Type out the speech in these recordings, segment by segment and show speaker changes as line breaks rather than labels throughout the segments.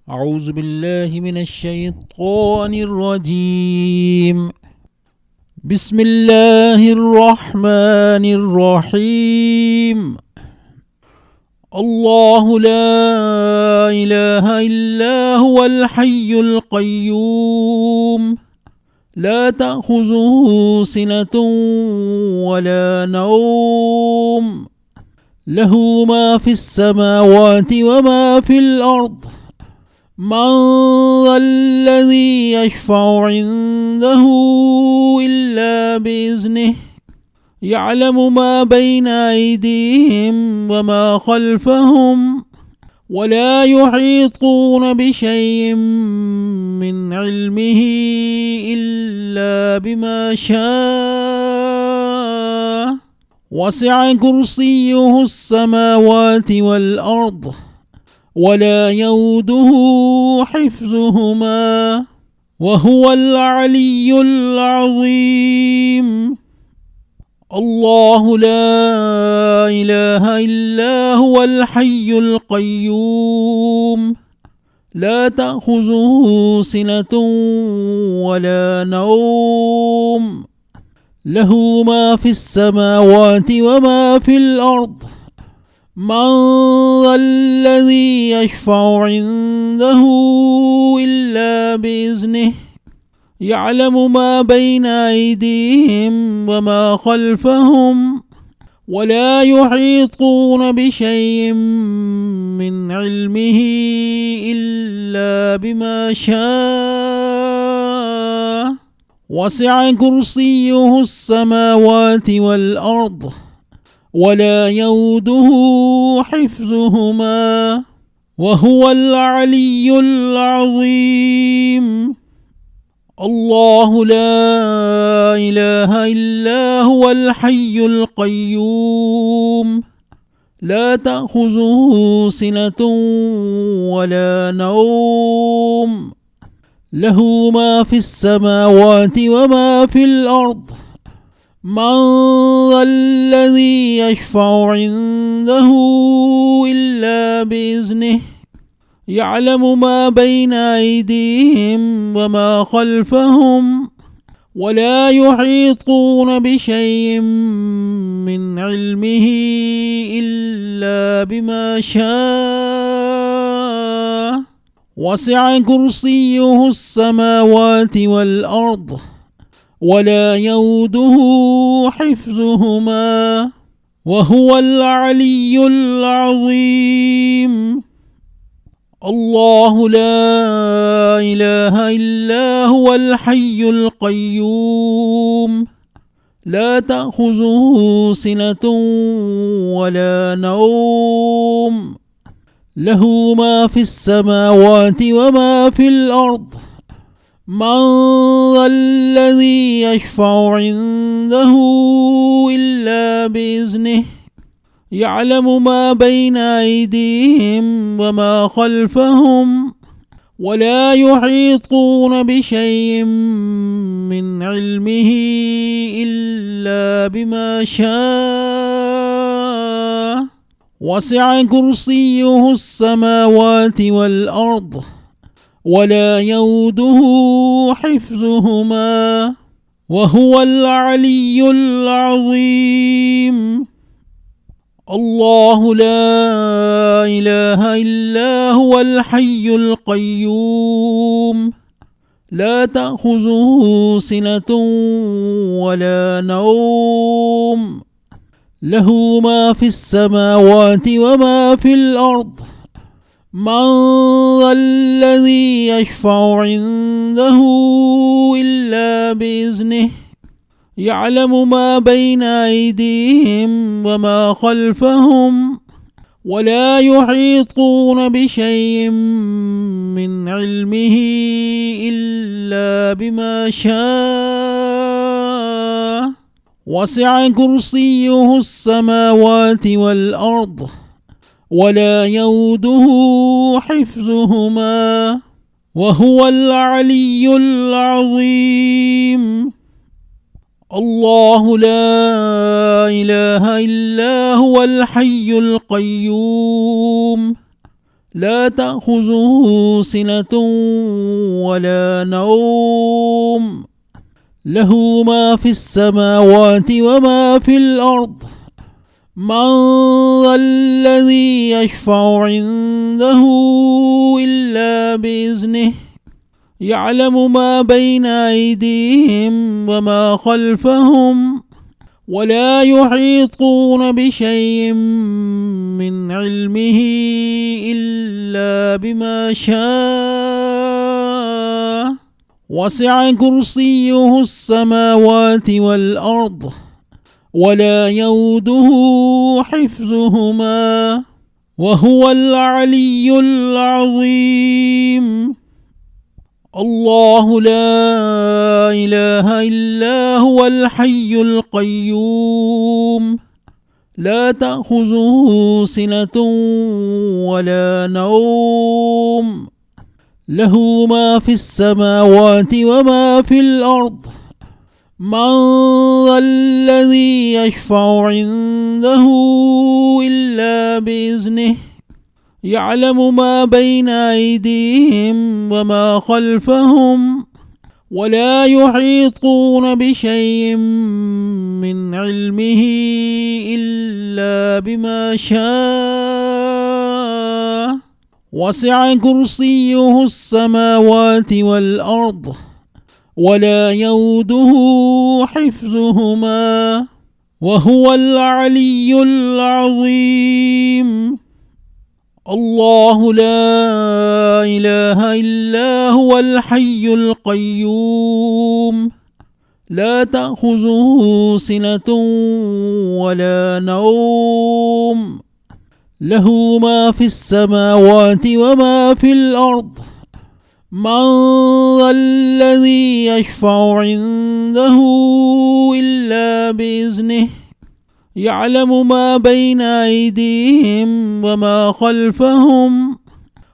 أعوذ بالله من الشيطان الرجيم. بسم الله الرحمن الرحيم. الله لا إله إلا هو الحي القيوم، لا تأخذه سنة ولا نوم، له ما في السماوات وما في الأرض. من ذا الذي يشفع عنده إلا بإذنه، يعلم ما بين أيديهم وما خلفهم، ولا يحيطون بشيء من علمه إلا بما شاء. وسع كرسيه السماوات والأرض، ولا يؤوده حفظهما، وهو العلي العظيم. الله لا إله إلا هو الحي القيوم، لا تأخذه سنة ولا نوم، له ما في السماوات وما في الأرض. من ذا الذي يشفع عنده إلا بإذنه، يعلم ما بين أيديهم وما خلفهم، ولا يحيطون بشيء من علمه إلا بما شاء. وسع كرسيه السماوات والأرض، ولا يؤوده حفظهما، وهو العلي العظيم. الله لا إله إلا هو الحي القيوم، لا تأخذه سنة ولا نوم، له ما في السماوات وما في الأرض. من ذا الذي يشفع عنده إلا بإذنه، يعلم ما بين أيديهم وما خلفهم، ولا يحيطون بشيء من علمه إلا بما شاء. وسع كرسيه السماوات والأرض، ولا يؤوده حفظهما، وهو العلي العظيم. الله لا إله إلا هو الحي القيوم، لا تأخذه سنة ولا نوم، له ما في السماوات وما في الأرض. من ذا الذي يشفع عنده إلا بإذنه، يعلم ما بين أيديهم وما خلفهم، ولا يحيطون بشيء من علمه إلا بما شاء. وسع كرسيه السماوات والأرض، ولا يؤوده حفظهما، وهو العلي العظيم. الله لا إله إلا هو الحي القيوم، لا تأخذه سنة ولا نوم، له ما في السماوات وما في الأرض. من ذا الذي يشفع عنده إلا بإذنه، يعلم ما بين أيديهم وما خلفهم، ولا يحيطون بشيء من علمه إلا بما شاء. وسع كرسيه السماوات والأرض، ولا يؤوده حفظهما، وهو العلي العظيم. الله لا إله إلا هو الحي القيوم، لا تأخذه سنة ولا نوم، له ما في السماوات وما في الأرض. من ذا الذي يشفع عنده إلا بإذنه، يعلم ما بين أيديهم وما خلفهم، ولا يحيطون بشيء من علمه إلا بما شاء. وسع كرسيه السماوات والأرض، ولا يؤوده حفظهما، وهو العلي العظيم. الله لا إله إلا هو الحي القيوم، لا تأخذه سنة ولا نوم، له ما في السماوات وما في الأرض. من ذا الذي يشفع عنده إلا بإذنه، يعلم ما بين أيديهم وما خلفهم، ولا يحيطون بشيء من علمه إلا بما شاء. وسع كرسيه السماوات والأرض، ولا يؤوده حفظهما، وهو العلي العظيم. الله لا إله إلا هو الحي القيوم، لا تأخذه سنة ولا نوم، له ما في السماوات وما في الأرض. من ذا الذي يشفع عنده إلا بإذنه، يعلم ما بين أيديهم وما خلفهم،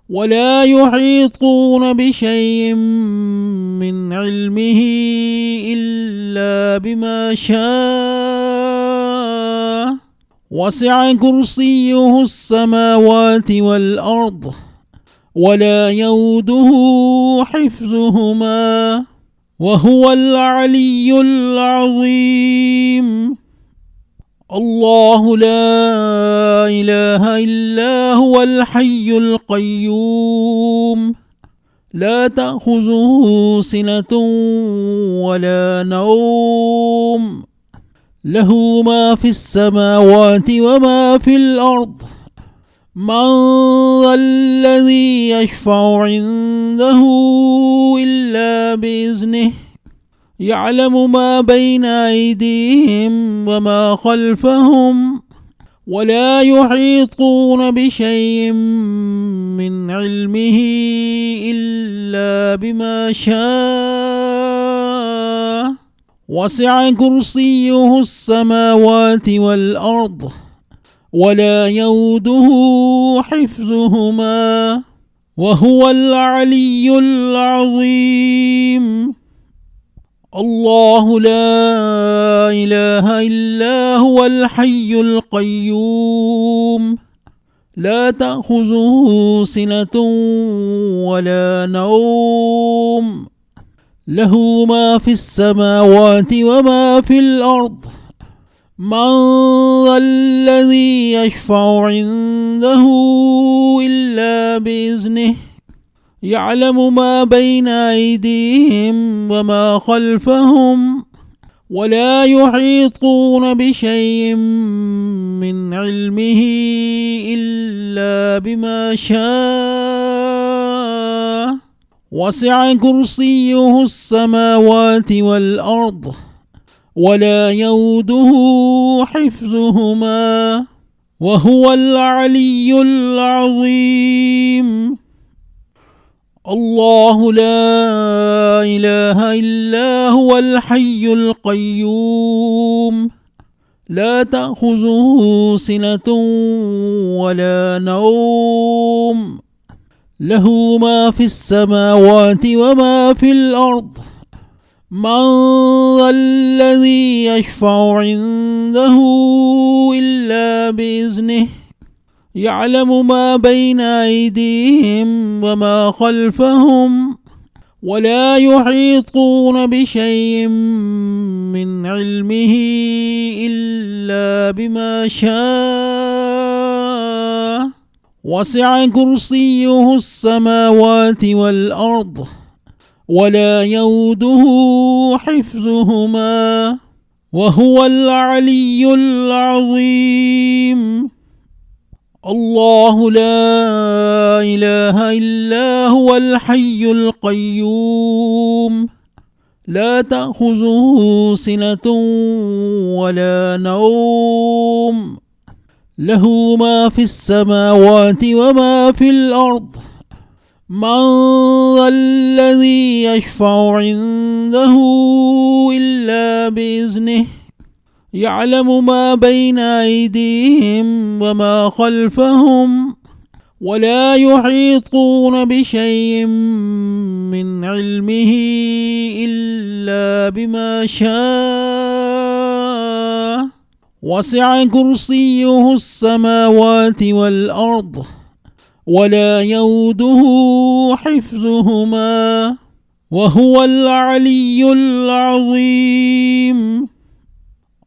ولا يحيطون بشيء من علمه إلا بما شاء. وسع كرسيه السماوات والأرض، ولا يؤوده حفظهما، وهو العلي العظيم. الله لا إله إلا هو الحي القيوم، لا تأخذه سنة ولا نوم، له ما في السماوات وما في الأرض. من ذا الذي يشفع عنده إلا بإذنه، يعلم ما بين أيديهم وما خلفهم، ولا يحيطون بشيء من علمه إلا بما شاء. وسع كرسيه السماوات والأرض، ولا يؤوده حفظهما، وهو العلي العظيم. الله لا إله إلا هو الحي القيوم، لا تأخذه سنة ولا نوم، له ما في السماوات وما في الأرض. من ذا الذي يشفع عنده إلا بإذنه، يعلم ما بين أيديهم وما خلفهم، ولا يحيطون بشيء من علمه إلا بما شاء. وسع كرسيه السماوات والأرض، ولا يؤوده حفظهما، وهو العلي العظيم. الله لا إله إلا هو الحي القيوم، لا تأخذه سنة ولا نوم، له ما في السماوات وما في الأرض. من ذا الذي يشفع عنده إلا بإذنه، يعلم ما بين أيديهم وما خلفهم ولا يحيطون بشيء من علمه إلا بما شاء وسع كرسيه السماوات والأرض ولا يؤوده حفظهما وهو العلي العظيم. الله لا إله إلا هو الحي القيوم لا تأخذه سنة ولا نوم له ما في السماوات وما في الأرض من ذا الذي يشفع عنده إلا بإذنه يعلم ما بين أيديهم وما خلفهم ولا يحيطون بشيء من علمه إلا بما شاء وسع كرسيه السماوات والأرض ولا يؤوده حفظهما وهو العلي العظيم.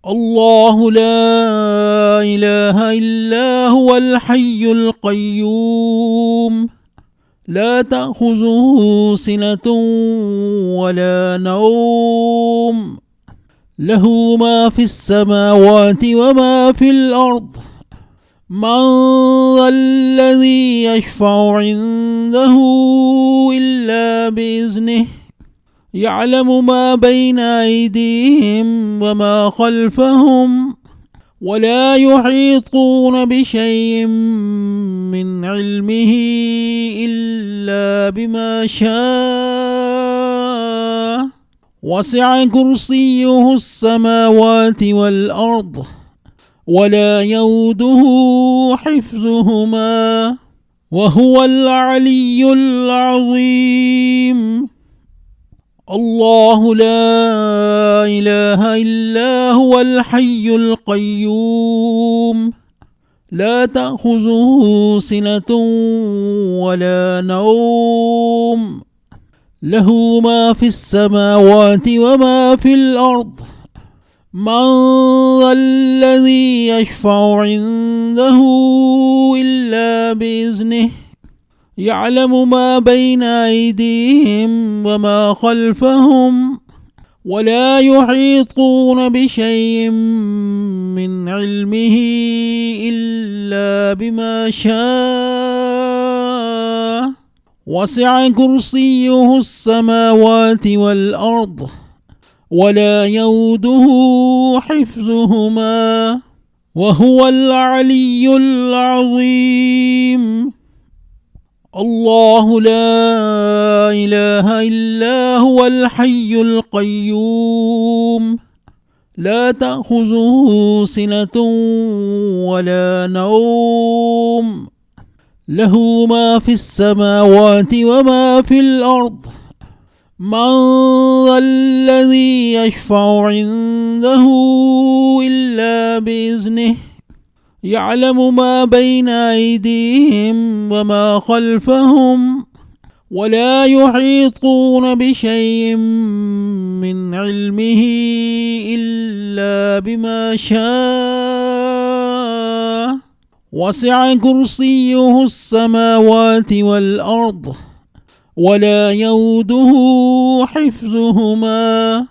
الله لا إله إلا هو الحي القيوم لا تأخذه سنة ولا نوم له ما في السماوات وما في الأرض من ذا الذي يشفع عنده إلا بإذنه يعلم ما بين أيديهم وما خلفهم ولا يحيطون بشيء من علمه إلا بما شاء وسع كرسيه السماوات والأرض ولا يؤوده حفظهما وهو العلي العظيم. الله لا إله إلا هو الحي القيوم لا تأخذه سنة ولا نوم له ما في السماوات وما في الأرض من ذا الذي يشفع عنده إلا بإذنه يعلم ما بين أيديهم وما خلفهم ولا يحيطون بشيء من علمه إلا بما شاء وسع كرسيه السماوات والأرض ولا يؤوده حفظهما وهو العلي العظيم. الله لا إله إلا هو الحي القيوم لا تأخذه سنة ولا نوم له ما في السماوات وما في الأرض من ذا الذي يشفع عنده إلا بإذنه يعلم ما بين أيديهم وما خلفهم ولا يحيطون بشيء من علمه إلا بما شاء وسع كرسيه السماوات والأرض ولا يؤوده حفظهما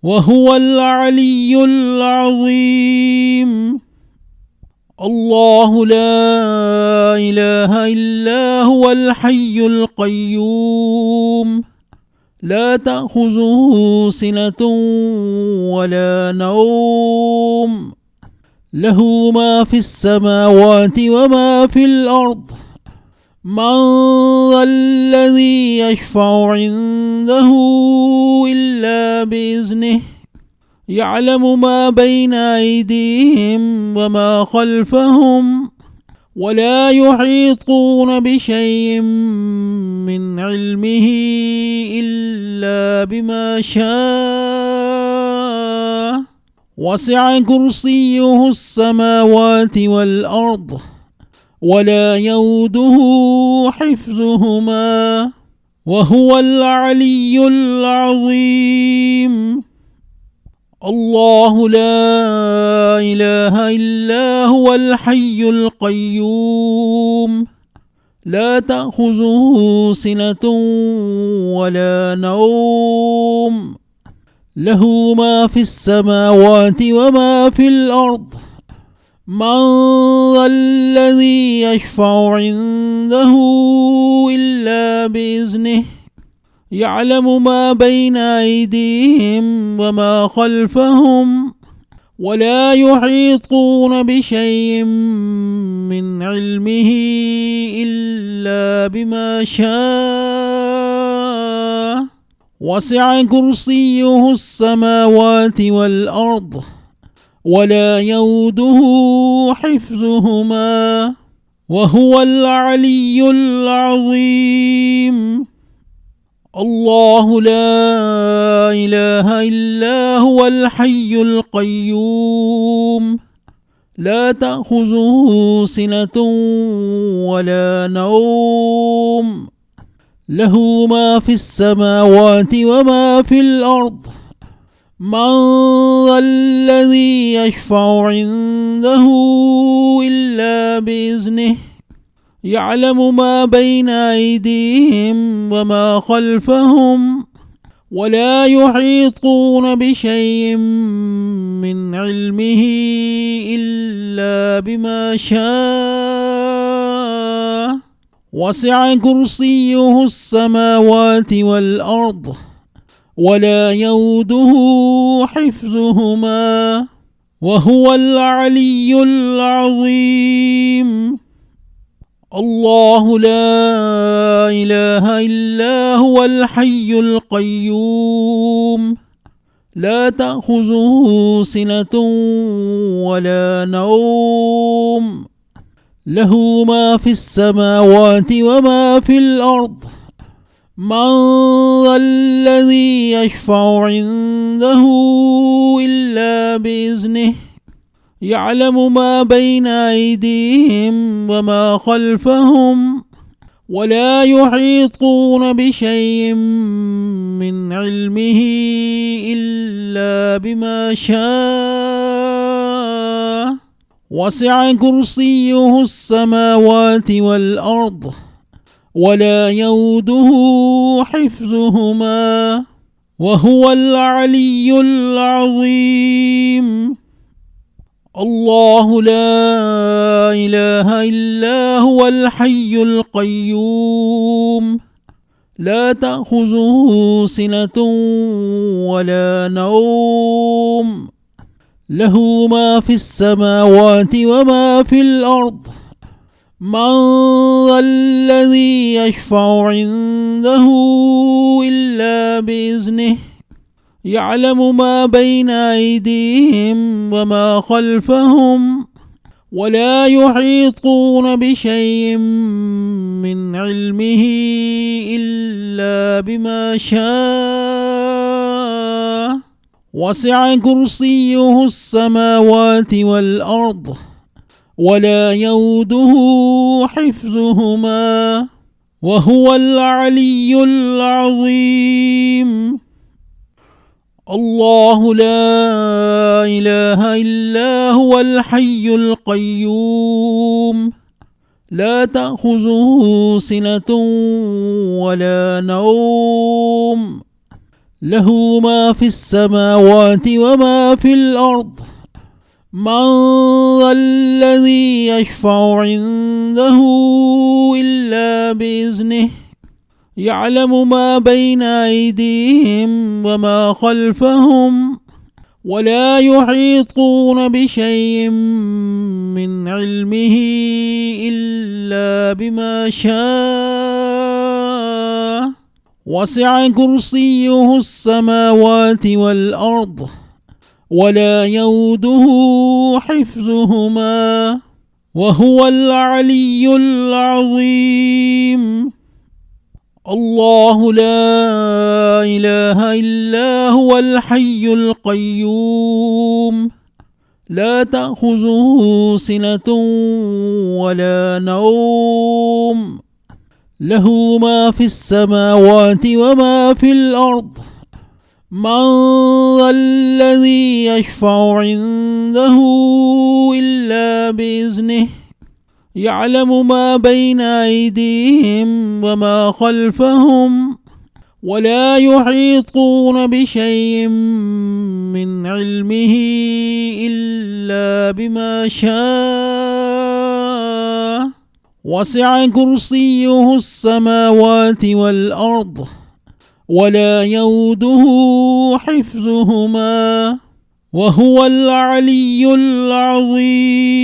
وهو العلي العظيم. الله لا إله إلا هو الحي القيوم لا تأخذه سنة ولا نوم له ما في السماوات وما في الأرض من ذا الذي يشفع عنده إلا بإذنه يعلم ما بين أيديهم وما خلفهم ولا يحيطون بشيء من علمه إلا بما شاء وسع كرسيه السماوات والأرض ولا يؤوده حفظهما وهو العلي العظيم. الله لا إله إلا هو الحي القيوم لا تأخذه سنة ولا نوم له ما في السماوات وما في الأرض. من ذا الذي يشفع عنده إلا بإذنه يعلم ما بين أيديهم وما خلفهم ولا يحيطون بشيء من علمه إلا بما شاء. وسع كرسيه السماوات والأرض ولا يؤوده حفظهما وهو العلي العظيم. الله لا إله إلا هو الحي القيوم لا تأخذه سنة ولا نوم له ما في السماوات وما في الأرض. من ذا الذي يشفع عنده إلا بإذنه يعلم ما بين أيديهم وما خلفهم ولا يحيطون بشيء من علمه إلا بما شاء. وسع كرسيه السماوات والأرض ولا يؤوده حفظهما وهو العلي العظيم. الله لا إله إلا هو الحي القيوم لا تأخذه سنة ولا نوم له ما في السماوات وما في الأرض. من ذا الذي يشفع عنده إلا بإذنه يعلم ما بين أيديهم وما خلفهم ولا يحيطون بشيء من علمه إلا بما شاء. وسع كرسيه السماوات والأرض ولا يؤوده حفظهما وهو العلي العظيم. الله لا إله إلا هو الحي القيوم لا تأخذه سنة ولا نوم له ما في السماوات وما في الأرض. من ذا الذي يشفع عنده إلا بإذنه يعلم ما بين أيديهم وما خلفهم ولا يحيطون بشيء من علمه إلا بما شاء. وسع كرسيه السماوات والأرض ولا يؤوده حفظهما وهو العلي العظيم. الله لا إله إلا هو الحي القيوم لا تأخذه سنة ولا نوم له ما في السماوات وما في الأرض. من ذا الذي يشفع عنده إلا بإذنه يعلم ما بين أيديهم وما خلفهم ولا يحيطون بشيء من علمه إلا بما شاء. وسع كرسيه السماوات والأرض ولا يؤوده حفظهما وهو العلي العظيم. الله لا إله إلا هو الحي القيوم لا تأخذه سنة ولا نوم، له ما في السماوات وما في الأرض. من ذا الذي يشفع عنده إلا بإذنه، يعلم ما بين أيديهم وما خلفهم، ولا يحيطون بشيء من علمه إلا بما شاء. وسع كرسيه السماوات والأرض، ولا يؤوده حفظهما، وهو العلي العظيم.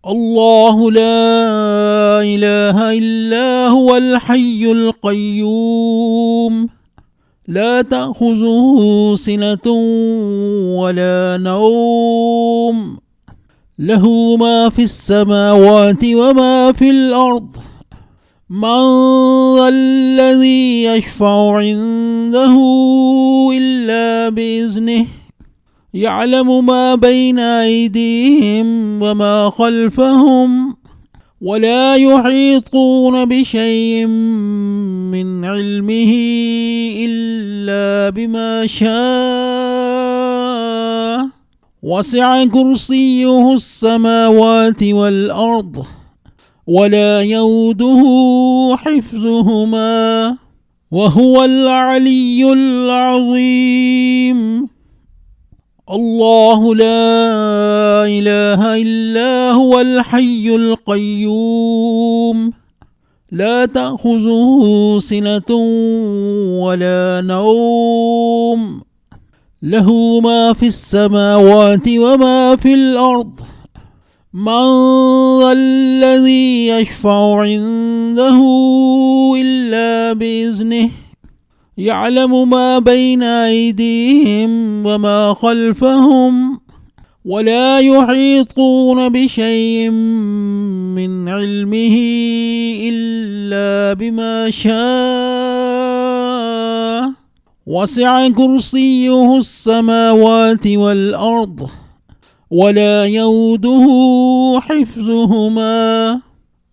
الله لا إله إلا هو الحي القيوم، لا تأخذه سنة ولا نوم، له ما في السماوات وما في الأرض. من ذا الذي يشفع عنده إلا بإذنه، يعلم ما بين أيديهم وما خلفهم، ولا يحيطون بشيء من علمه إلا بما شاء. وسع كرسيه السماوات والأرض، ولا يؤوده حفظهما، وهو العلي العظيم. الله لا إله إلا هو الحي القيوم، لا تأخذه سنة ولا نوم، له ما في السماوات وما في الأرض. من ذا الذي يشفع عنده إلا بإذنه، يعلم ما بين أيديهم وما خلفهم، ولا يحيطون بشيء من علمه إلا بما شاء. وسع كرسيه السماوات والأرض، ولا يؤوده حفظهما،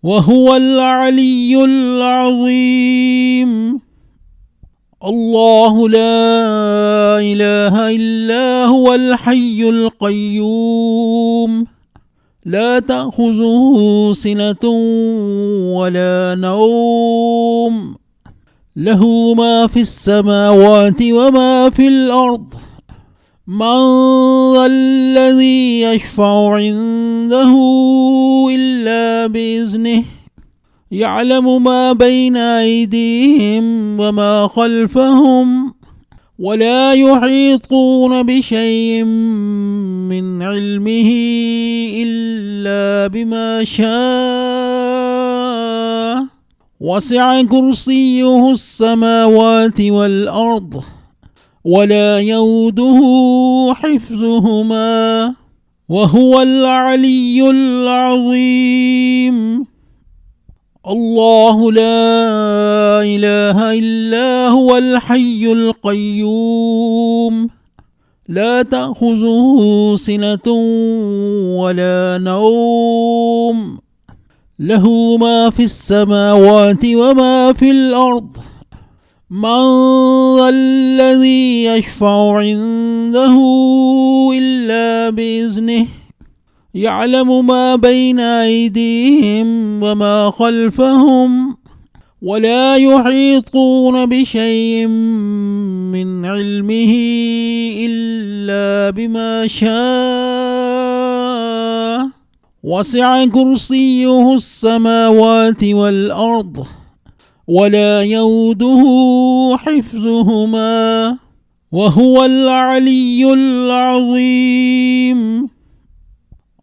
وهو العلي العظيم. الله لا إله إلا هو الحي القيوم، لا تأخذه سنة ولا نوم، له ما في السماوات وما في الأرض. من ذا الذي يشفع عنده إلا بإذنه، يعلم ما بين أيديهم وما خلفهم، ولا يحيطون بشيء من علمه إلا بما شاء. وسع كرسيه السماوات والأرض، ولا يؤوده حفظهما، وهو العلي العظيم. الله لا إله إلا هو الحي القيوم، لا تأخذه سنة ولا نوم، له ما في السماوات وما في الأرض. من ذا الذي يشفع عنده إلا بإذنه، يعلم ما بين أيديهم وما خلفهم، ولا يحيطون بشيء من علمه إلا بما شاء. وسع كرسيه السماوات والأرض، ولا يؤوده حفظهما، وهو العلي العظيم.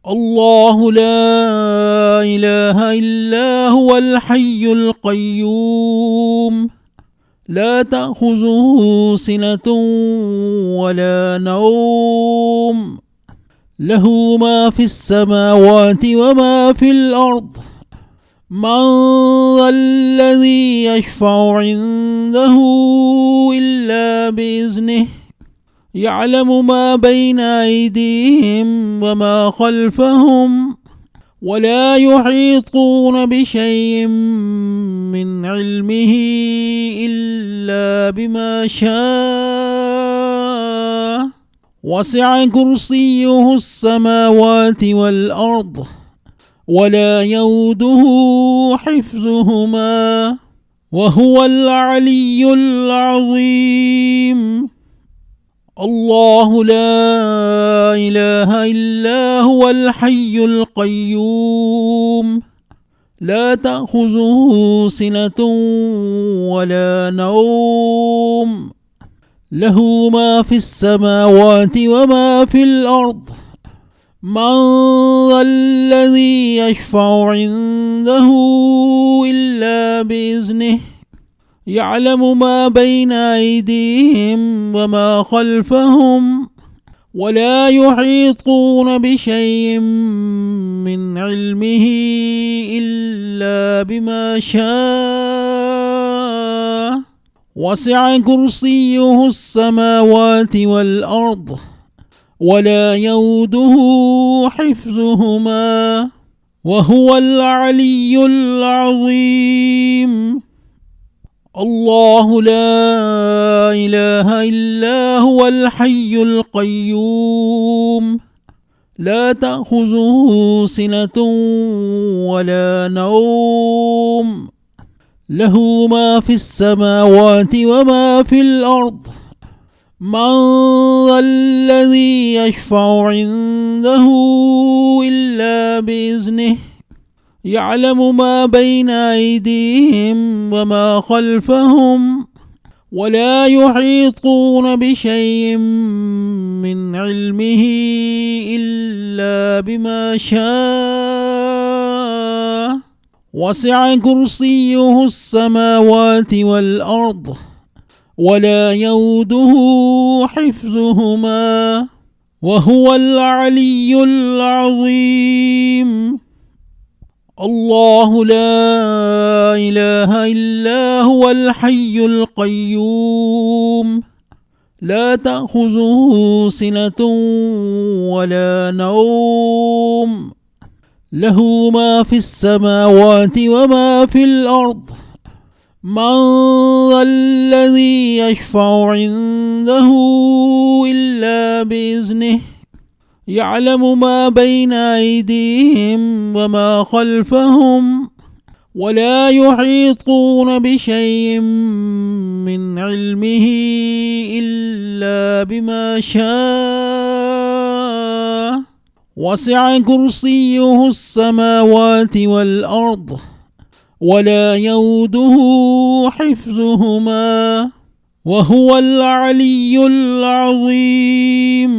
الله لا إله إلا هو الحي القيوم، لا تأخذه سنة ولا نوم، له ما في السماوات وما في الأرض. من ذا الذي يشفع عنده إلا بإذنه، يعلم ما بين أيديهم وما خلفهم ولا يحيطون بشيء من علمه إلا بما شاء وسع كرسيه السماوات والأرض ولا يؤوده حفظهما وهو العلي العظيم. الله لا إله إلا هو الحي القيوم لا تأخذه سنة ولا نوم له ما في السماوات وما في الأرض من ذا الذي يشفع عنده إلا بإذنه يعلم ما بين أيديهم وما خلفهم ولا يحيطون بشيء من علمه إلا بما شاء وسع كرسيه السماوات والأرض ولا يؤوده حفظهما وهو العلي العظيم. الله لا إله إلا هو الحي القيوم لا تأخذه سنة ولا نوم له ما في السماوات وما في الأرض من ذا الذي يشفع عنده إلا بإذنه يعلم ما بين أيديهم وما خلفهم ولا يحيطون بشيء من علمه إلا بما شاء وسع كرسيه السماوات والأرض ولا يؤوده حفظهما وهو العلي العظيم. الله لا إله إلا هو الحي القيوم لا تأخذه سنة ولا نوم له ما في السماوات وما في الأرض من ذا الذي يشفع عنده إلا بإذنه يعلم ما بين أيديهم وما خلفهم ولا يحيطون بشيء من علمه إلا بما شاء وسع كرسيه السماوات والأرض ولا يؤوده حفظهما وهو العلي العظيم.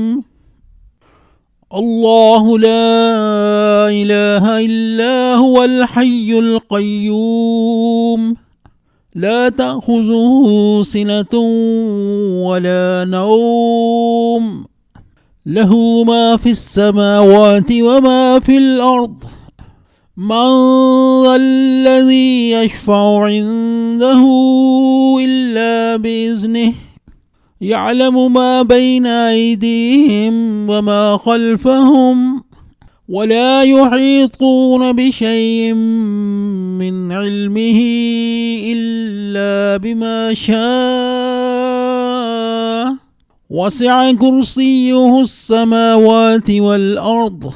الله لا إله إلا هو الحي القيوم لا تأخذه سنة ولا نوم له ما في السماوات وما في الأرض من ذا الذي يشفع عنده إلا بإذنه يعلم ما بين أيديهم وما خلفهم ولا يحيطون بشيء من علمه إلا بما شاء وسع كرسيه السماوات والأرض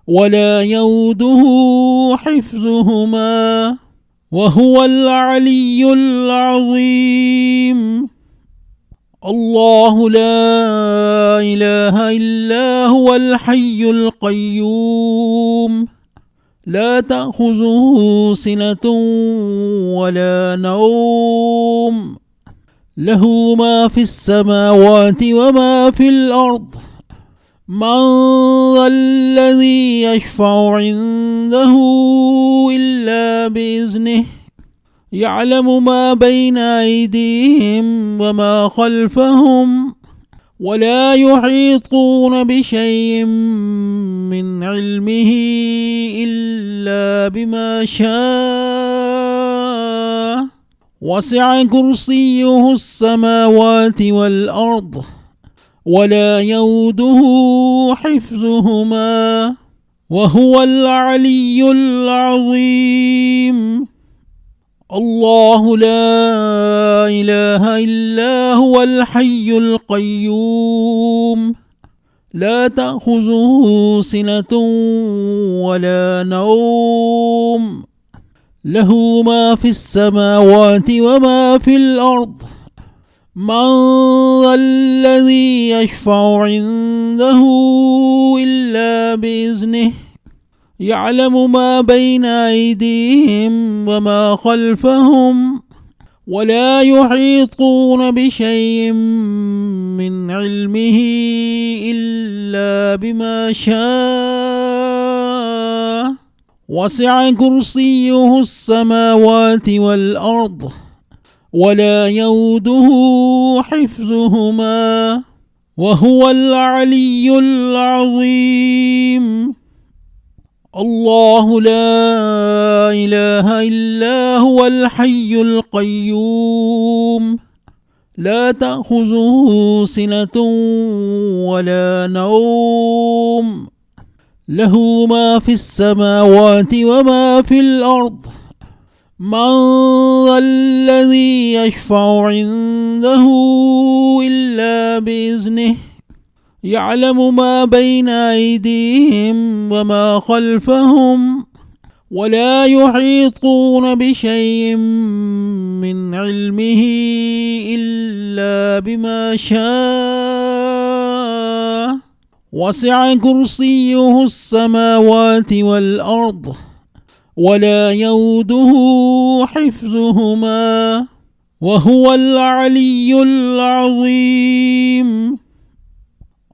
ولا يؤوده حفظهما وهو العلي العظيم. الله لا إله إلا هو الحي القيوم لا تأخذه سنة ولا نوم له ما في السماوات وما في الأرض من ذا الذي يشفع عنده إلا بإذنه يعلم ما بين أيديهم وما خلفهم ولا يحيطون بشيء من علمه إلا بما شاء وسع كرسيه السماوات والأرض ولا يؤوده حفظهما وهو العلي العظيم. الله لا إله إلا هو الحي القيوم لا تأخذه سنة ولا نوم له ما في السماوات وما في الأرض. من ذا الذي يشفع عنده إلا بإذنه يعلم ما بين أيديهم وما خلفهم ولا يحيطون بشيء من علمه إلا بما شاء. وسع كرسيه السماوات والأرض ولا يؤوده حفظهما وهو العلي العظيم. الله لا إله إلا هو الحي القيوم لا تأخذه سنة ولا نوم له ما في السماوات وما في الأرض. من ذا الذي يشفع عنده إلا بإذنه يعلم ما بين أيديهم وما خلفهم ولا يحيطون بشيء من علمه إلا بما شاء. وسع كرسيه السماوات والأرض ولا يؤوده حفظهما وهو العلي العظيم.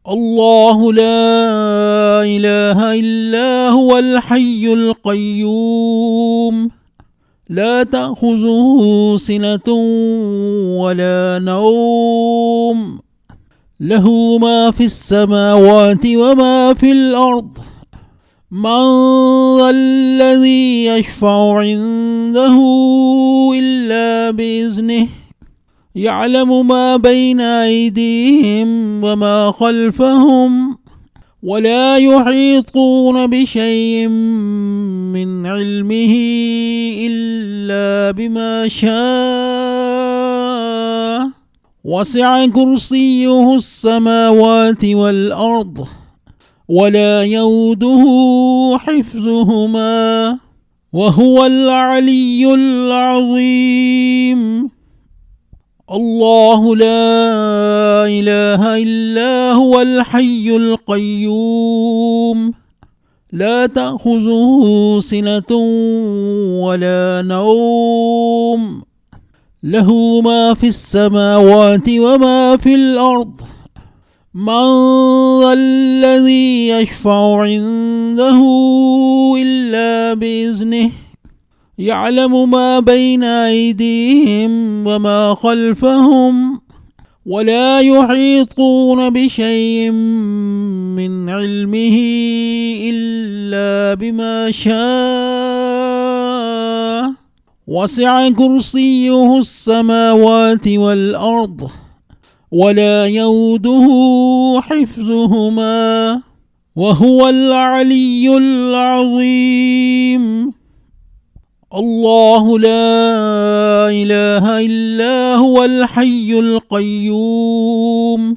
الله لا إله إلا هو الحي القيوم لا تأخذه سنة ولا نوم له ما في السماوات وما في الأرض. من ذا الذي يشفع عنده إلا بإذنه يعلم ما بين أيديهم وما خلفهم ولا يحيطون بشيء من علمه إلا بما شاء. وسع كرسيه السماوات والأرض ولا يؤوده حفظهما وهو العلي العظيم. الله لا إله إلا هو الحي القيوم لا تأخذه سنة ولا نوم له ما في السماوات وما في الأرض. من ذا الذي يشفع عنده إلا بإذنه يعلم ما بين أيديهم وما خلفهم ولا يحيطون بشيء من علمه إلا بما شاء. وسع كرسيه السماوات والأرض ولا يؤوده حفظهما وهو العلي العظيم. الله لا إله إلا هو الحي القيوم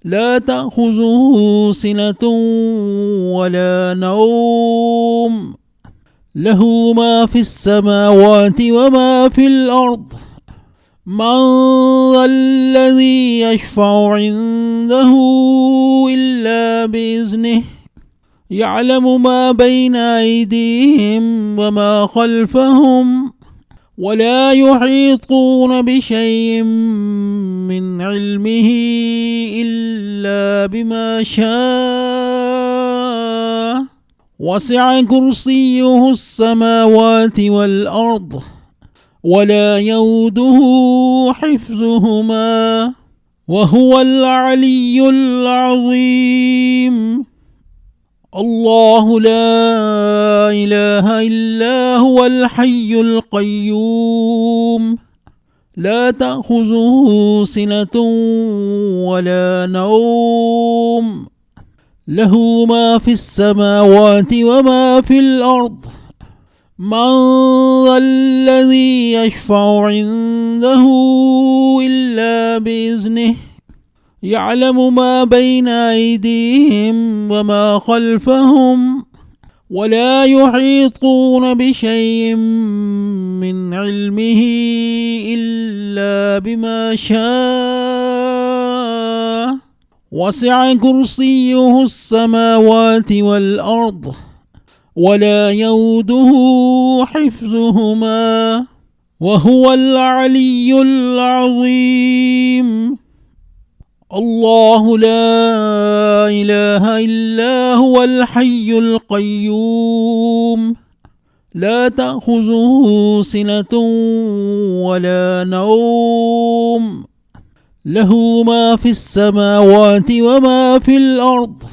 لا تأخذه سنة ولا نوم له ما في السماوات وما في الأرض. من ذا الذي يشفع عنده إلا بإذنه يعلم ما بين أيديهم وما خلفهم ولا يحيطون بشيء من علمه إلا بما شاء. وسع كرسيه السماوات والأرض ولا يؤوده حفظهما وهو العلي العظيم. الله لا إله إلا هو الحي القيوم لا تأخذه سنة ولا نوم، له ما في السماوات وما في الأرض. من ذا الذي يشفع عنده إلا بإذنه، يعلم ما بين أيديهم وما خلفهم، ولا يحيطون بشيء من علمه إلا بما شاء. وسع كرسيه السماوات والأرض، ولا يؤوده حفظهما، وهو العلي العظيم. الله لا إله إلا هو الحي القيوم، لا تأخذه سنة ولا نوم، له ما في السماوات وما في الأرض.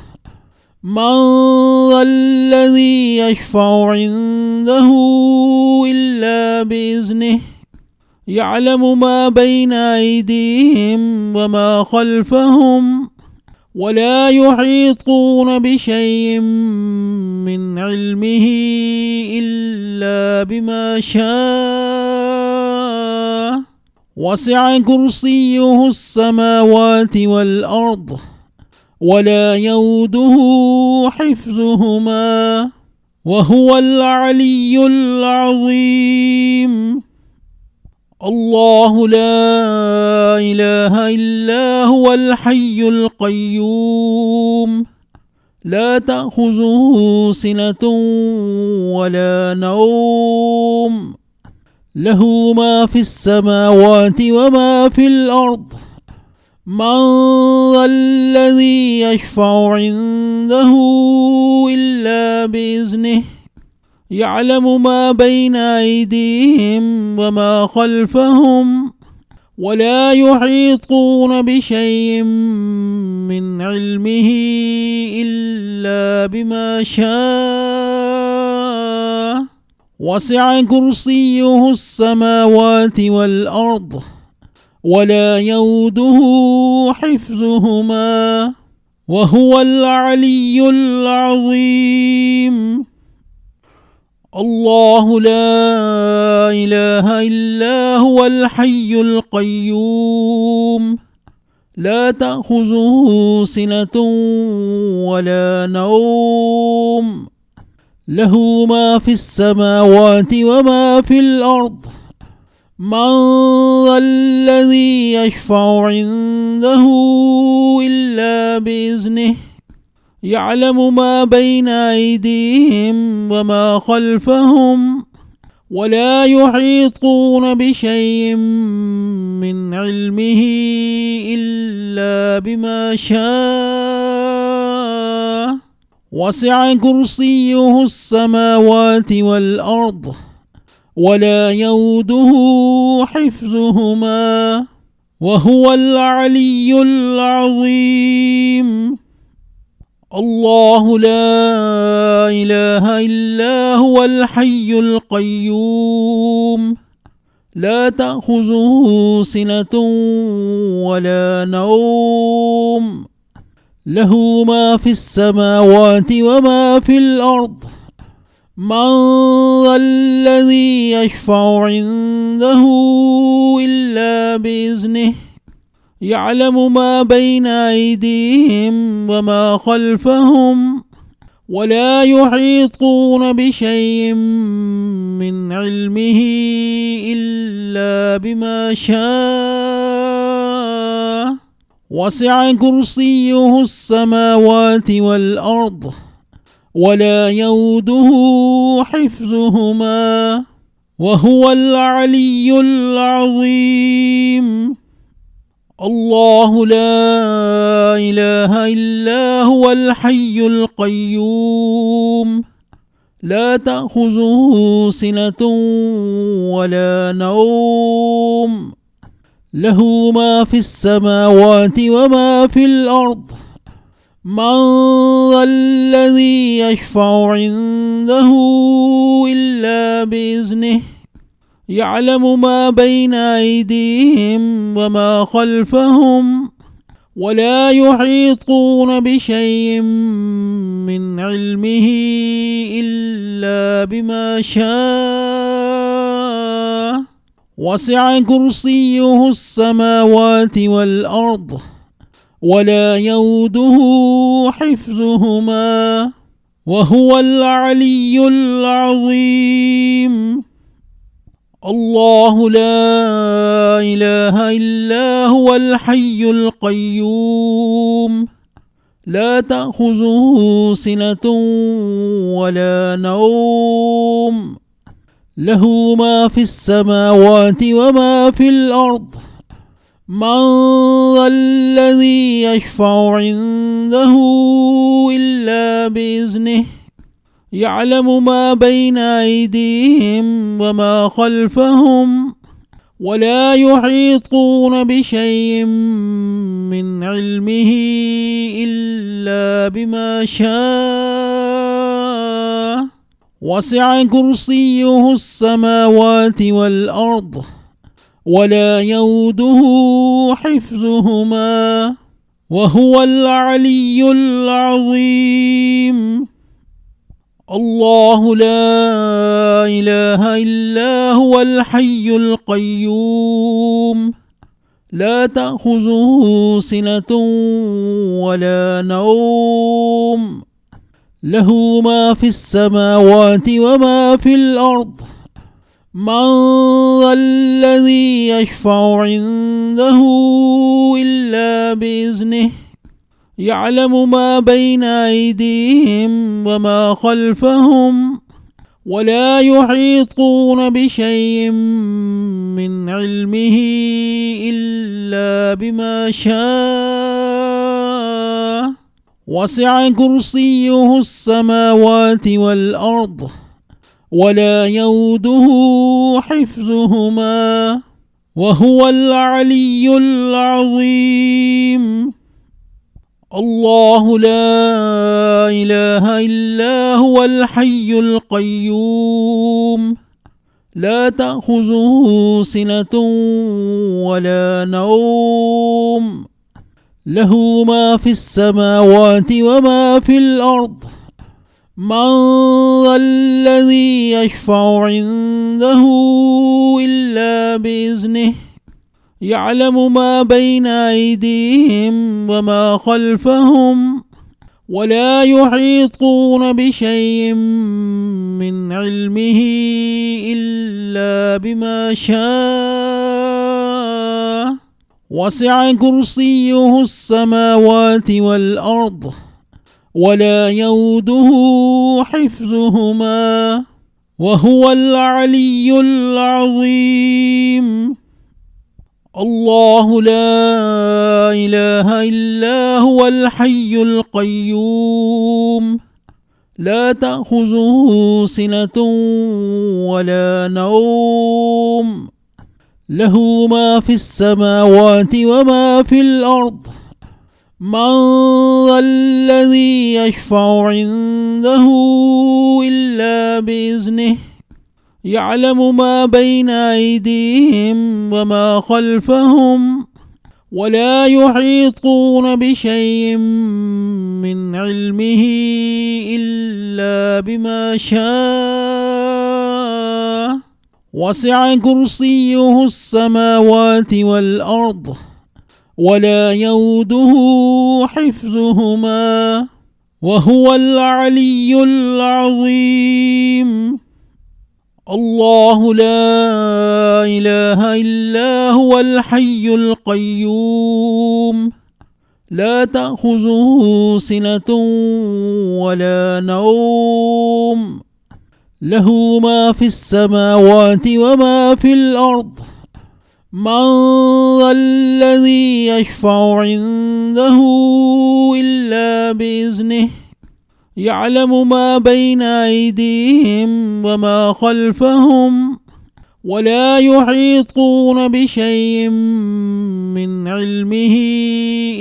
من ذا الذي يشفع عنده إلا بإذنه، يعلم ما بين أيديهم وما خلفهم، ولا يحيطون بشيء من علمه إلا بما شاء. وسع كرسيه السماوات والأرض، ولا يؤوده حفظهما، وهو العلي العظيم. الله لا إله إلا هو الحي القيوم، لا تأخذه سنة ولا نوم، له ما في السماوات وما في الأرض. من ذا الذي يشفع عنده إلا بإذنه، يعلم ما بين أيديهم وما خلفهم، ولا يحيطون بشيء من علمه إلا بما شاء. وسع كرسيه السماوات والأرض، ولا يؤوده حفظهما، وهو العلي العظيم. الله لا إله إلا هو الحي القيوم، لا تأخذه سنة ولا نوم، له ما في السماوات وما في الأرض. من ذا الذي يشفع عنده إلا بإذنه، يعلم ما بين أيديهم وما خلفهم، ولا يحيطون بشيء من علمه إلا بما شاء. وسع كرسيه السماوات والأرض، ولا يؤوده حفظهما، وهو العلي العظيم. الله لا إله إلا هو الحي القيوم، لا تأخذه سنة ولا نوم، له ما في السماوات وما في الأرض. من ذا الذي يشفع عنده إلا بإذنه، يعلم ما بين أيديهم وما خلفهم، ولا يحيطون بشيء من علمه إلا بما شاء. وسع كرسيه السماوات والأرض، ولا يؤوده حفظهما، وهو العلي العظيم. الله لا إله إلا هو الحي القيوم، لا تأخذه سنة ولا نوم، له ما في السماوات وما في الأرض. من ذا الذي يشفع عنده إلا بإذنه، يعلم ما بين أيديهم وما خلفهم ولا يحيطون بشيء من علمه إلا بما شاء وسع كرسيه السماوات والأرض ولا يؤوده حفظهما وهو العلي العظيم. الله لا إله إلا هو الحي القيوم لا تأخذه سنة ولا نوم له ما في السماوات وما في الأرض من ذا الذي يشفع عنده إلا بإذنه يعلم ما بين أيديهم وما خلفهم ولا يحيطون بشيء من علمه إلا بما شاء وسع كرسيه السماوات والأرض ولا يؤوده حفظهما وهو العلي العظيم. الله لا إله إلا هو الحي القيوم لا تأخذه سنة ولا نوم له ما في السماوات وما في الأرض من ذا الذي يشفع عنده إلا بإذنه يعلم ما بين أيديهم وما خلفهم ولا يحيطون بشيء من علمه إلا بما شاء وسع كرسيه السماوات والأرض ولا يؤوده حفظهما وهو العلي العظيم. الله لا إله إلا هو الحي القيوم لا تأخذه سنة ولا نوم له ما في السماوات وما في الأرض من ذا الذي يشفع عنده إلا بإذنه يعلم ما بين أيديهم وما خلفهم ولا يحيطون بشيء من علمه إلا بما شاء وسع كرسيه السماوات والأرض ولا يؤوده حفظهما وهو العلي العظيم. الله لا إله إلا هو الحي القيوم لا تأخذه سنة ولا نوم له ما في السماوات وما في الأرض من ذا الذي يشفع عنده إلا بإذنه يعلم ما بين أيديهم وما خلفهم ولا يحيطون بشيء من علمه إلا بما شاء وسع كرسيه السماوات والأرض ولا يؤوده حفظهما وهو العلي العظيم. الله لا إله إلا هو الحي القيوم لا تأخذه سنة ولا نوم له ما في السماوات وما في الأرض من ذا الذي يشفع عنده إلا بإذنه يعلم ما بين أيديهم وما خلفهم ولا يحيطون بشيء من علمه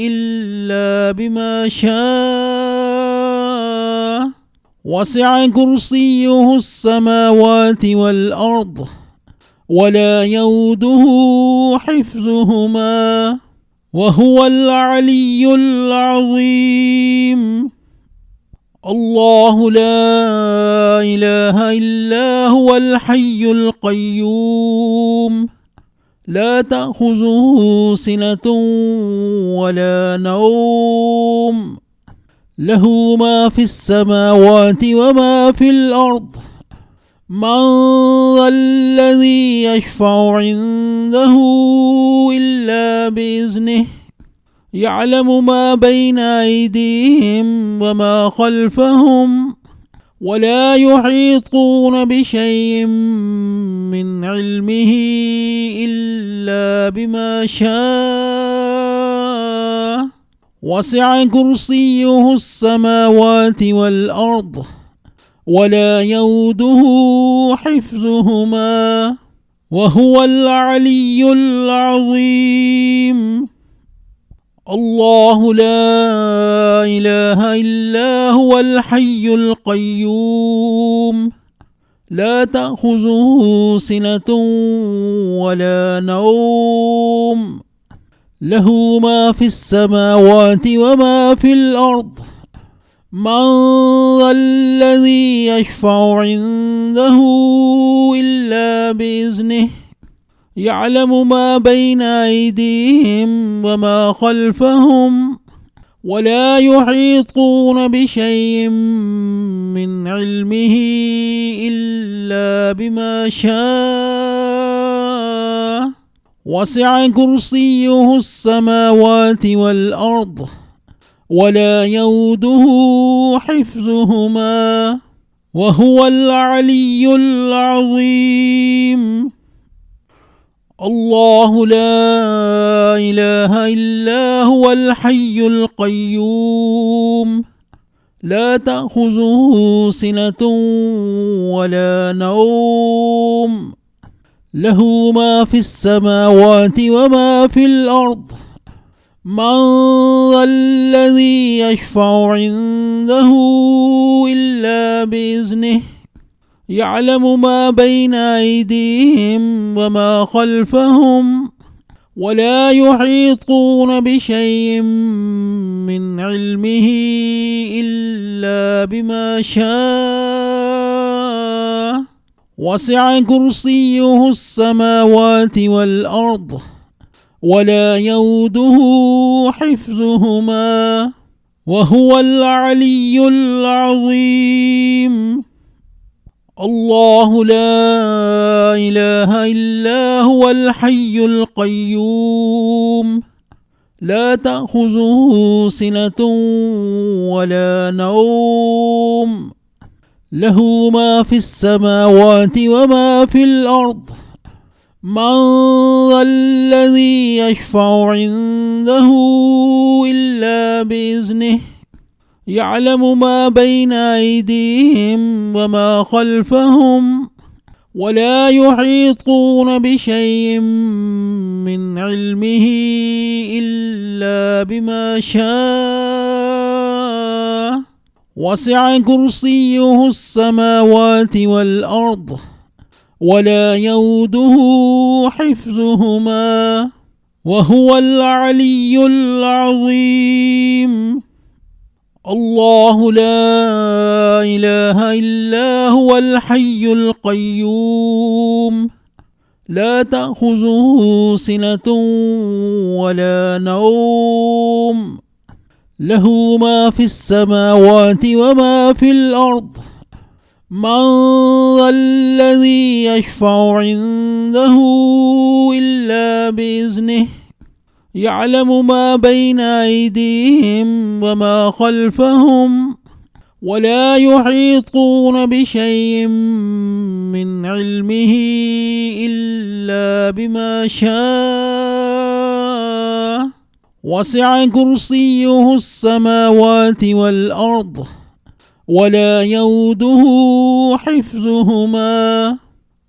إلا بما شاء وسع كرسيه السماوات والأرض ولا يؤوده حفظهما وهو العلي العظيم. الله لا إله إلا هو الحي القيوم لا تأخذه سنة ولا نوم له ما في السماوات وما في الأرض. من ذا الذي يشفع عنده إلا بإذنه يعلم ما بين أيديهم وما خلفهم ولا يحيطون بشيء من علمه إلا بما شاء. وسع كرسيه السماوات والأرض ولا يؤوده حفظهما وهو العلي العظيم. الله لا إله إلا هو الحي القيوم لا تأخذه سنة ولا نوم له ما في السماوات وما في الأرض. من ذا الذي يشفع عنده إلا بإذنه يعلم ما بين أيديهم وما خلفهم ولا يحيطون بشيء من علمه إلا بما شاء. وسع كرسيه السماوات والأرض ولا يؤوده حفظهما وهو العلي العظيم. الله لا إله إلا هو الحي القيوم لا تأخذه سنة ولا نوم له ما في السماوات وما في الأرض. من ذا الذي يشفع عنده إلا بإذنه يعلم ما بين أيديهم وما خلفهم ولا يحيطون بشيء من علمه إلا بما شاء. وسع كرسيه السماوات والأرض ولا يؤوده حفظهما وهو العلي العظيم. الله لا إله إلا هو الحي القيوم لا تأخذه سنة ولا نوم له ما في السماوات وما في الأرض. من ذا الذي يشفع عنده إلا بإذنه يعلم ما بين أيديهم وما خلفهم ولا يحيطون بشيء من علمه إلا بما شاء. وسع كرسيه السماوات والأرض ولا يؤوده حفظهما وهو العلي العظيم. الله لا إله إلا هو الحي القيوم لا تأخذه سنة ولا نوم له ما في السماوات وما في الأرض. من ذا الذي يشفع عنده إلا بإذنه يعلم ما بين أيديهم وما خلفهم ولا يحيطون بشيء من علمه إلا بما شاء. وسع كرسيه السماوات والأرض ولا يؤوده حفظهما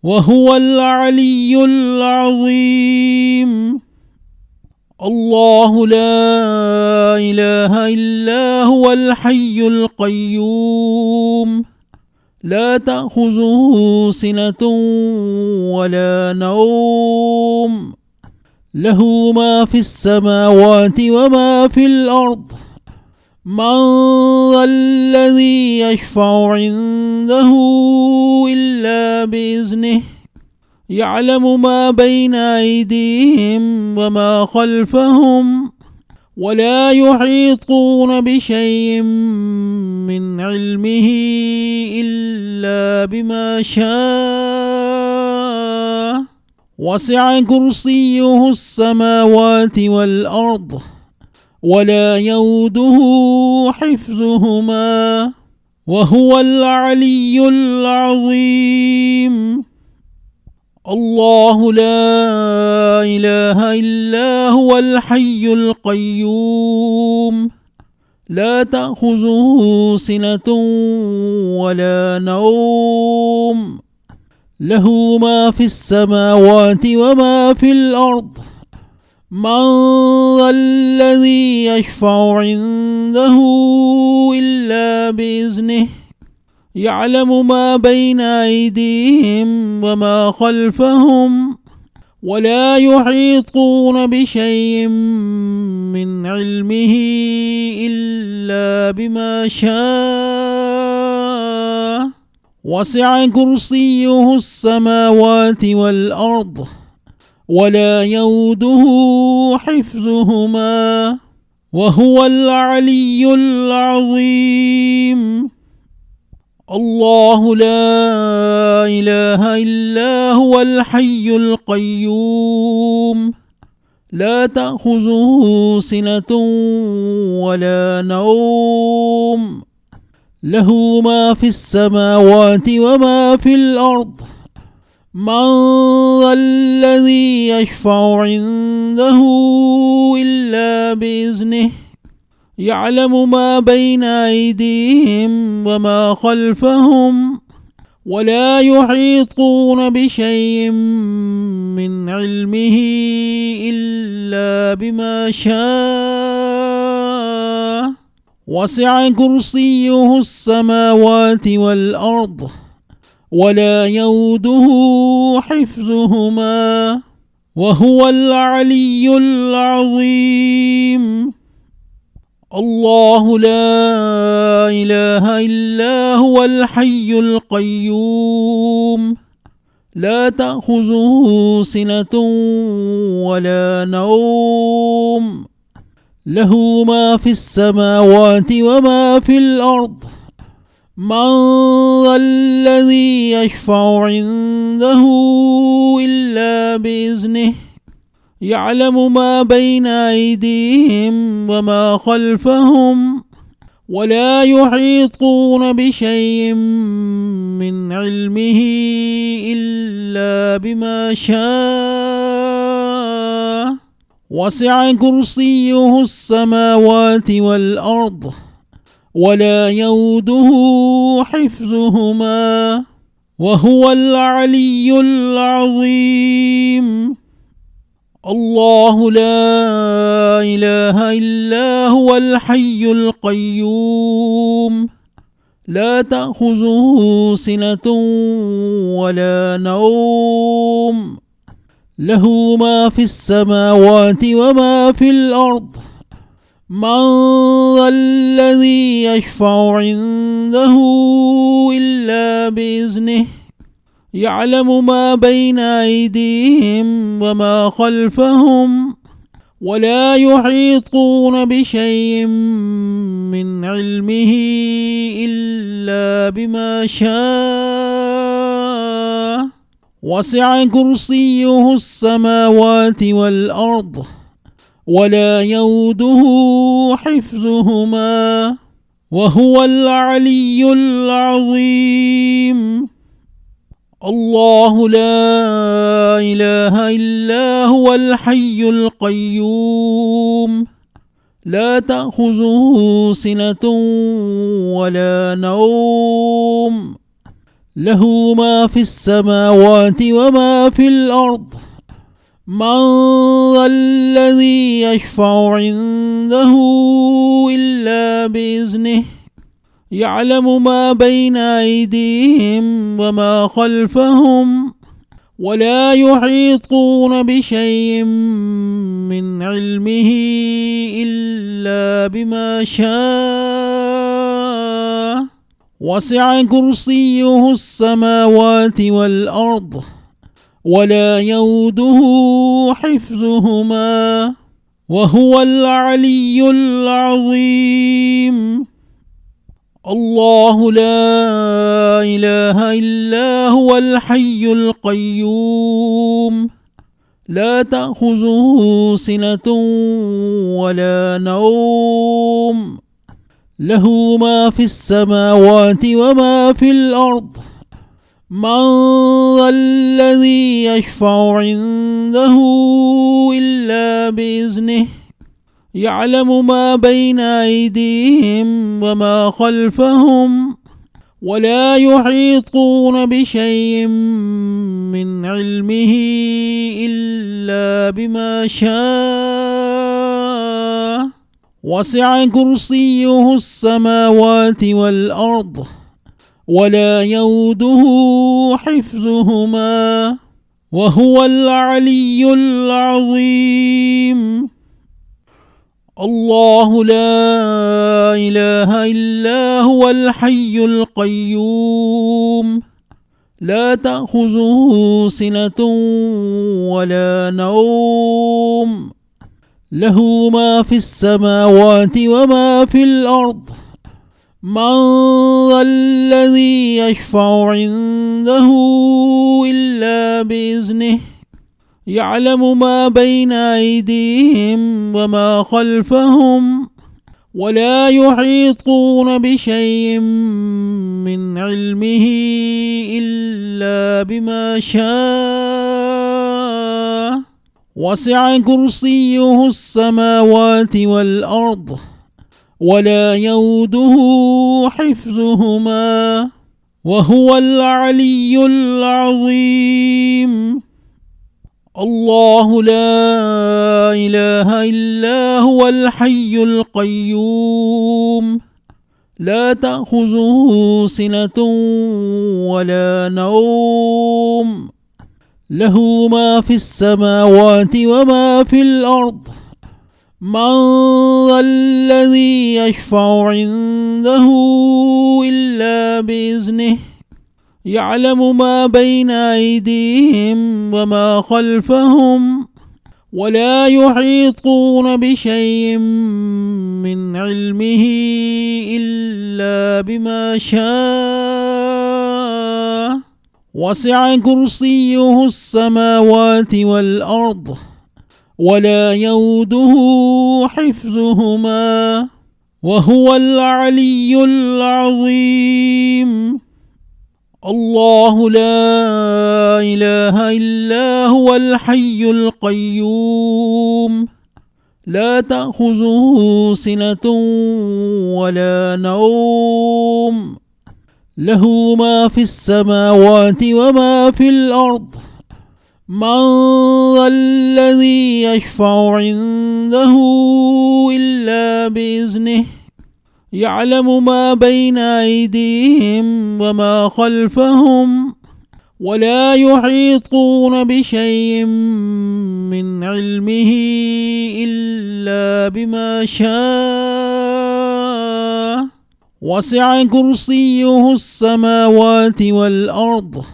وهو العلي العظيم. الله لا إله إلا هو الحي القيوم لا تأخذه سنة ولا نوم، له ما في السماوات وما في الأرض. من ذا الذي يشفع عنده إلا بإذنه، يعلم ما بين أيديهم وما خلفهم، ولا يحيطون بشيء من علمه إلا بما شاء. وسع كرسيه السماوات والأرض، ولا يؤوده حفظهما، وهو العلي العظيم. الله لا إله إلا هو الحي القيوم، لا تأخذه سنة ولا نوم، له ما في السماوات وما في الأرض. من ذا الذي يشفع عنده إلا بإذنه، يعلم ما بين أيديهم وما خلفهم، ولا يحيطون بشيء من علمه إلا بما شاء. وسع كرسيه السماوات والأرض، ولا يؤوده حفظهما، وهو العلي العظيم. الله لا إله إلا هو الحي القيوم، لا تأخذه سنة ولا نوم، له ما في السماوات وما في الأرض. من ذا الذي يشفع عنده إلا بإذنه، يعلم ما بين أيديهم وما خلفهم، ولا يحيطون بشيء من علمه إلا بما شاء. وسع كرسيه السماوات والأرض، ولا يؤوده حفظهما، وهو العلي العظيم. الله لا إله إلا هو الحي القيوم، لا تأخذه سنة ولا نوم، له ما في السماوات وما في الأرض. من ذا الذي يشفع عنده إلا بإذنه، يعلم ما بين أيديهم وما خلفهم، ولا يحيطون بشيء من علمه إلا بما شاء. وسع كرسيه السماوات والأرض، ولا يؤوده حفظهما، وهو العلي العظيم. الله لا إله إلا هو الحي القيوم، لا تأخذه سنة ولا نوم، له ما في السماوات وما في الأرض. من ذا الذي يشفع عنده إلا بإذنه، يعلم ما بين أيديهم وما خلفهم، ولا يحيطون بشيء من علمه إلا بما شاء. وسع كرسيه السماوات والأرض، ولا يؤوده حفظهما، وهو العلي العظيم. الله لا إله إلا هو الحي القيوم، لا تأخذه سنة ولا نوم، له ما في السماوات وما في الأرض. من ذا الذي يشفع عنده إلا بإذنه، يعلم ما بين أيديهم وما خلفهم ولا يحيطون بشيء من علمه إلا بما شاء وسع كرسيه السماوات والأرض ولا يؤوده حفظهما وهو العلي العظيم. الله لا إله إلا هو الحي القيوم لا تأخذه سنة ولا نوم له ما في السماوات وما في الأرض من ذا الذي يشفع عنده إلا بإذنه يعلم ما بين أيديهم وما خلفهم ولا يحيطون بشيء من علمه إلا بما شاء وسع كرسيه السماوات والأرض ولا يؤوده حفظهما وهو العلي العظيم. الله لا إله إلا هو الحي القيوم لا تأخذه سنة ولا نوم له ما في السماوات وما في الأرض من ذا الذي يشفع عنده إلا بإذنه يعلم ما بين أيديهم وما خلفهم ولا يحيطون بشيء من علمه إلا بما شاء وسع كرسيه السماوات والأرض ولا يؤوده حفظهما وهو العلي العظيم. الله لا إله إلا هو الحي القيوم لا تأخذه سنة ولا نوم له ما في السماوات وما في الأرض من ذا الذي يشفع عنده إلا بإذنه يعلم ما بين أيديهم وما خلفهم ولا يحيطون بشيء من علمه إلا بما شاء وسع كرسيه السماوات والأرض ولا يؤوده حفظهما وهو العلي العظيم. الله لا إله إلا هو الحي القيوم لا تأخذه سنة ولا نوم له ما في السماوات وما في الأرض من ذا الذي يشفع عنده إلا بإذنه يعلم ما بين أيديهم وما خلفهم ولا يحيطون بشيء من علمه إلا بما شاء وسع كرسيه السماوات والأرض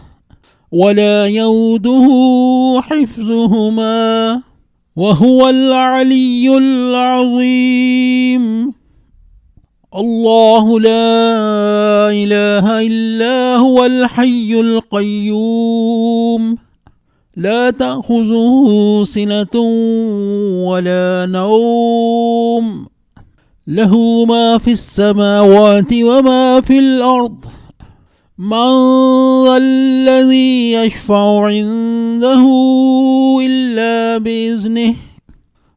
ولا يؤوده حفظهما وهو العلي العظيم. الله لا إله إلا هو الحي القيوم لا تأخذه سنة ولا نوم له ما في السماوات وما في الأرض من ذا الذي يشفع عنده إلا بإذنه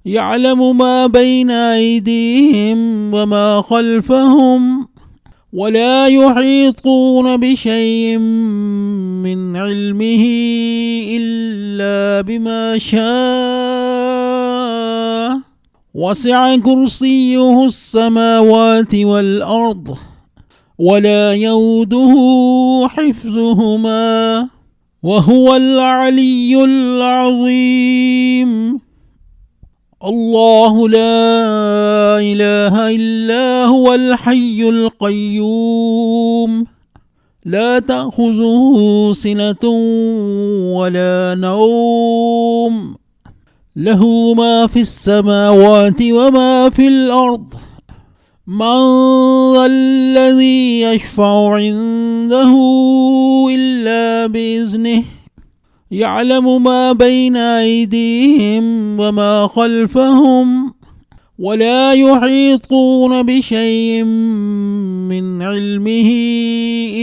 يعلم ما بين أيديهم وما خلفهم ولا يحيطون بشيء من علمه إلا بما شاء وسع كرسيه السماوات والأرض ولا يؤوده حفظهما وهو العلي العظيم. الله لا إله إلا هو الحي القيوم لا تأخذه سنة ولا نوم له ما في السماوات وما في الأرض. من ذا الذي يشفع عنده إلا بإذنه يعلم ما بين أيديهم وما خلفهم ولا يحيطون بشيء من علمه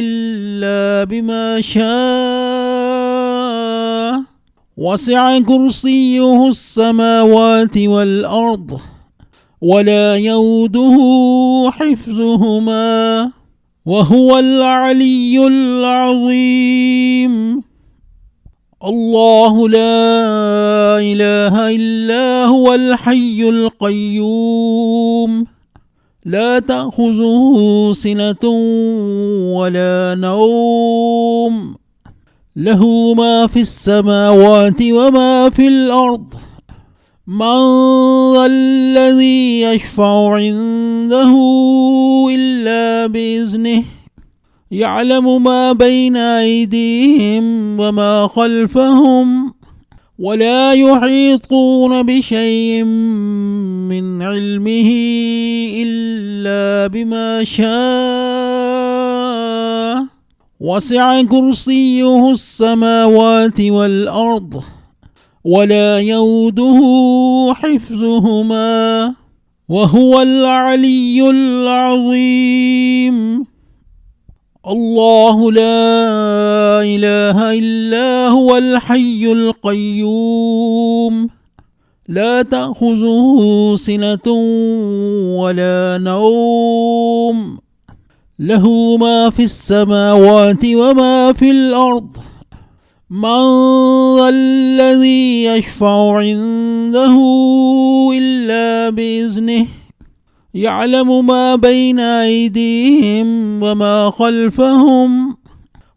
إلا بما شاء. وسع كرسيه السماوات والأرض ولا يؤوده حفظهما وهو العلي العظيم. الله لا إله إلا هو الحي القيوم لا تأخذه سنة ولا نوم له ما في السماوات وما في الأرض. من ذا الذي يشفع عنده إلا بإذنه يعلم ما بين أيديهم وما خلفهم ولا يحيطون بشيء من علمه إلا بما شاء. وسع كرسيه السماوات والأرض ولا يؤوده حفظهما وهو العلي العظيم. الله لا إله إلا هو الحي القيوم لا تأخذه سنة ولا نوم له ما في السماوات وما في الأرض. من ذا الذي يشفع عنده إلا بإذنه يعلم ما بين أيديهم وما خلفهم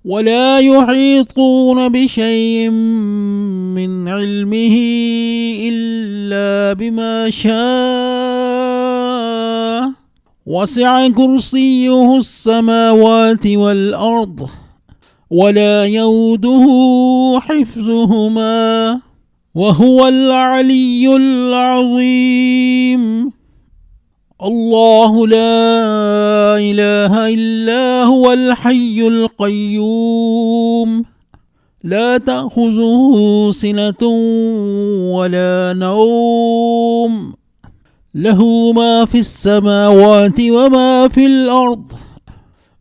ولا يحيطون بشيء من علمه إلا بما شاء. وسع كرسيه السماوات والأرض ولا يؤوده حفظهما وهو العلي العظيم. الله لا إله إلا هو الحي القيوم لا تأخذه سنة ولا نوم له ما في السماوات وما في الأرض.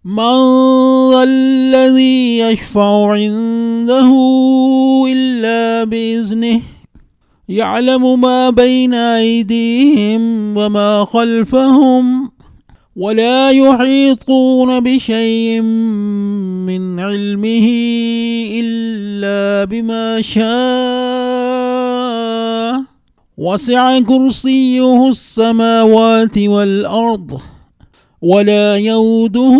من ذا الذي يشفع عنده إلا بإذنه يعلم ما بين أيديهم وما خلفهم ولا يحيطون بشيء من علمه إلا بما شاء. وسع كرسيه السماوات والأرض ولا يؤوده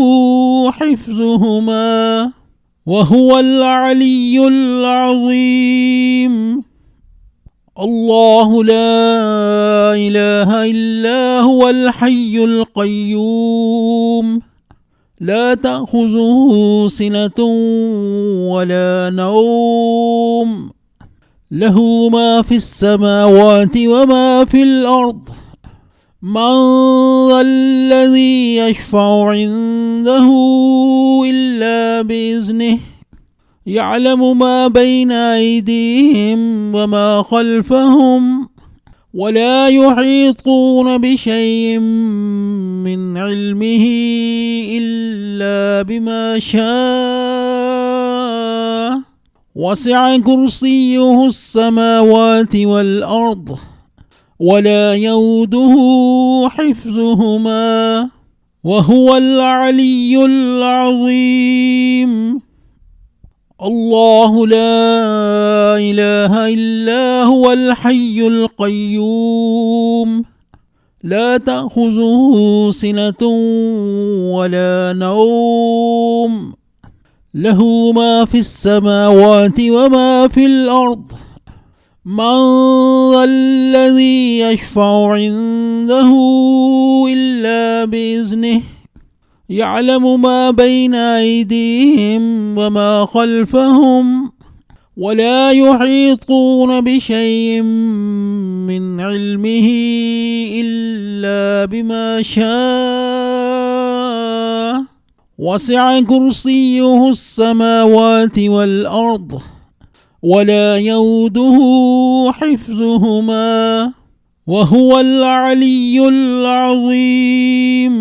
حفظهما وهو العلي العظيم. الله لا إله إلا هو الحي القيوم لا تأخذه سنة ولا نوم له ما في السماوات وما في الأرض. من ذا الذي يشفع عنده إلا بإذنه يعلم ما بين أيديهم وما خلفهم ولا يحيطون بشيء من علمه إلا بما شاء. وسع كرسيه السماوات والأرض ولا يؤوده حفظهما وهو العلي العظيم. الله لا إله إلا هو الحي القيوم لا تأخذه سنة ولا نوم له ما في السماوات وما في الأرض من ذا الذي يشفع عنده إلا بإذنه يعلم ما بين أيديهم وما خلفهم ولا يحيطون بشيء من علمه إلا بما شاء وسع كرسيه السماوات والأرض ولا يؤوده حفظهما وهو العلي العظيم.